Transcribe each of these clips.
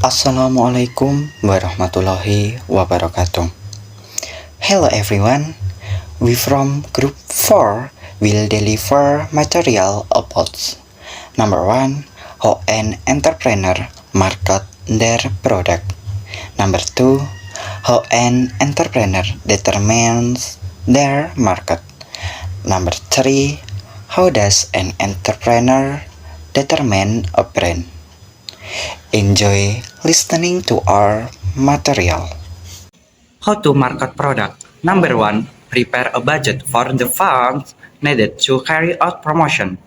Assalamualaikum warahmatullahi wabarakatuh. Hello everyone, we from Group 4 will deliver material about Number 1, how an entrepreneur market their product. Number 2, how an entrepreneur determines their market. Number 3, how does an entrepreneur determine a brand? Enjoy listening to our material. How to market product. Number 1, prepare a budget for the funds needed to carry out promotion.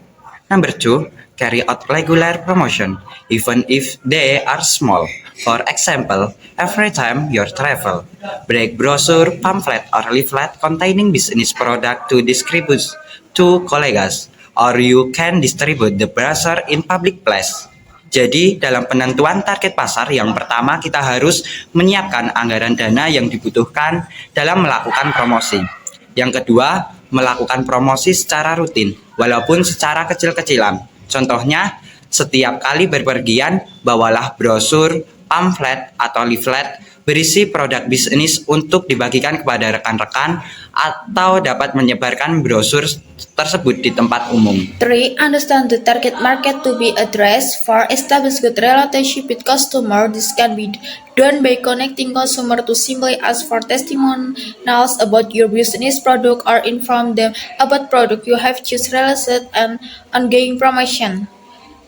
Number 2, carry out regular promotion, even if they are small. For example, every time you travel, break brochure, pamphlet, or leaflet containing business product to distribute to colleagues, or you can distribute the brochure in public place. Jadi, dalam penentuan target pasar, yang pertama kita harus menyiapkan anggaran dana yang dibutuhkan dalam melakukan promosi. Yang kedua, melakukan promosi secara rutin, walaupun secara kecil-kecilan. Contohnya, setiap kali berpergian, bawalah brosur, pamflet, atau leaflet berisi produk bisnis untuk dibagikan kepada rekan-rekan atau dapat menyebarkan brosur tersebut di tempat umum. 3. Understand the target market to be addressed. 4. Establish good relationship with customer. This can be done by connecting consumer to simply ask for testimonials about your business product or inform them about product you have choose related and ongoing promotion.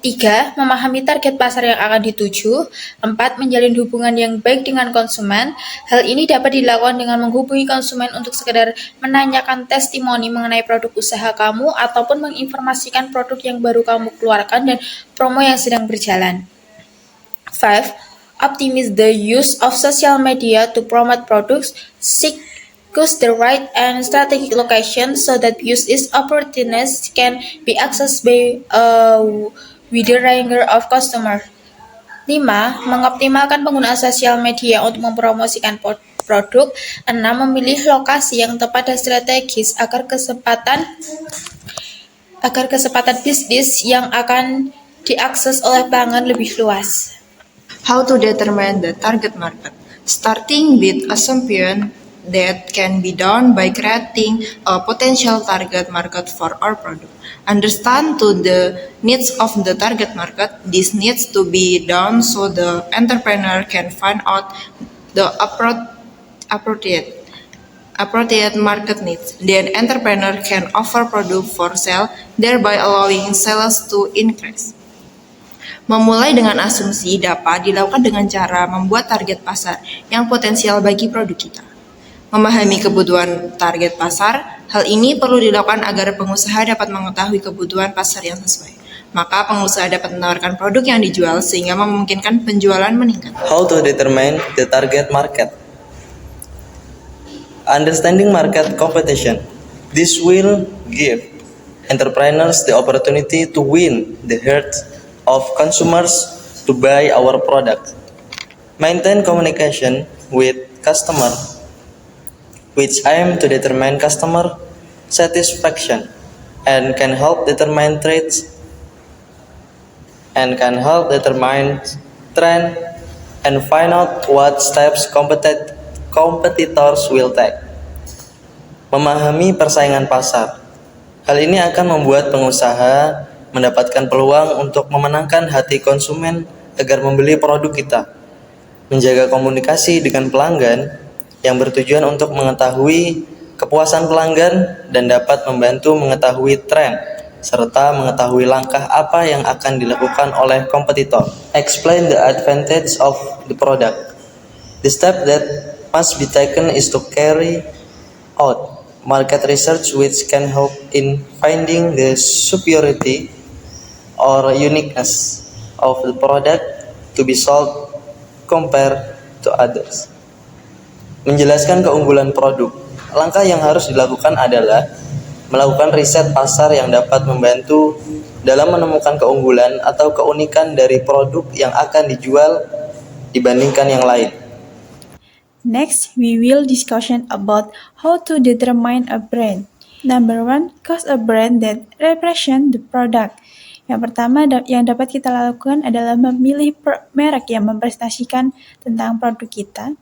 3. Memahami target pasar yang akan dituju. 4. Menjalin hubungan yang baik dengan konsumen. Hal ini dapat dilakukan dengan menghubungi konsumen untuk sekedar menanyakan testimoni mengenai produk usaha kamu ataupun menginformasikan produk yang baru kamu keluarkan dan promo yang sedang berjalan. 5. Optimize the use of social media to promote products. 6. Choose the right and strategic location so that business opportunities can be accessed by wider range of customer. 5. Mengoptimalkan penggunaan sosial media untuk mempromosikan produk. 6. Memilih lokasi yang tepat dan strategis agar kesempatan bisnis yang akan diakses oleh pelanggan lebih luas. How to determine the target market? Starting with assumption that can be done by creating a potential target market for our product. Understand to the needs of the target market. This needs to be done so the entrepreneur can find out the appropriate market needs. The entrepreneur can offer product for sale, thereby allowing sales to increase. Memulai dengan asumsi dapat dilakukan dengan cara membuat target pasar yang potensial bagi produk kita. Memahami kebutuhan target pasar, hal ini perlu dilakukan agar pengusaha dapat mengetahui kebutuhan pasar yang sesuai. Maka pengusaha dapat menawarkan produk yang dijual sehingga memungkinkan penjualan meningkat. How to determine the target market? Understanding market competition. This will give entrepreneurs the opportunity to win the hearts of consumers to buy our product. Maintain communication with customer, which aim to determine customer satisfaction and can help determine trend and find out what steps competitors will take. Memahami persaingan pasar. Hal ini akan membuat pengusaha mendapatkan peluang untuk memenangkan hati konsumen agar membeli produk kita. Menjaga komunikasi dengan pelanggan yang bertujuan untuk mengetahui kepuasan pelanggan dan dapat membantu mengetahui tren serta mengetahui langkah apa yang akan dilakukan oleh kompetitor. Explain the advantage of the product. The step that must be taken is to carry out market research which can help in finding the superiority or uniqueness of the product to be sold compared to others. Menjelaskan keunggulan produk. Langkah yang harus dilakukan adalah melakukan riset pasar yang dapat membantu dalam menemukan keunggulan atau keunikan dari produk yang akan dijual dibandingkan yang lain. Next, we will discussion about how to determine a brand. Number 1, choose a brand that represent the product. Yang pertama yang dapat kita lakukan adalah memilih merek yang mempresentasikan tentang produk kita.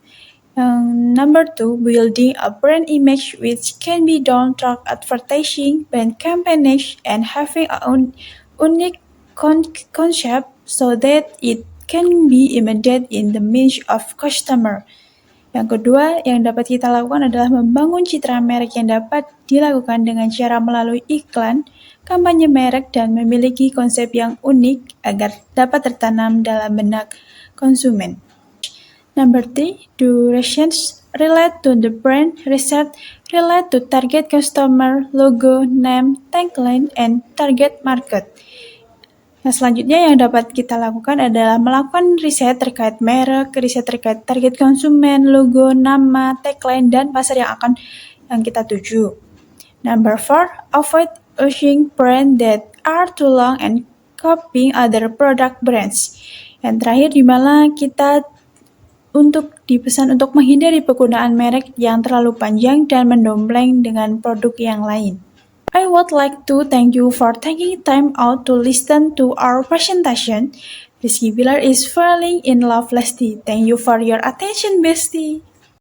Number 2, building a brand image which can be done through advertising, brand campaigns, and having a unique concept so that it can be embedded in the minds of customer. Yang kedua, yang dapat kita lakukan adalah membangun citra merek yang dapat dilakukan dengan cara melalui iklan, kampanye merek, dan memiliki konsep yang unik agar dapat tertanam dalam benak konsumen. Number 3, durations relate to the brand, research relate to target customer, logo, name, tagline, and target market. Nah, selanjutnya yang dapat kita lakukan adalah melakukan riset terkait merek, riset terkait target konsumen, logo, nama, tagline, dan pasar yang kita tuju. Number 4, avoid using brands that are too long and copying other product brands. Yang terakhir, di mana kita dipesan untuk menghindari penggunaan merek yang terlalu panjang dan mendompleng dengan produk yang lain. I would like to thank you for taking time out to listen to our presentation. Rizky Bilar is falling in love, Lesti. Thank you for your attention, bestie.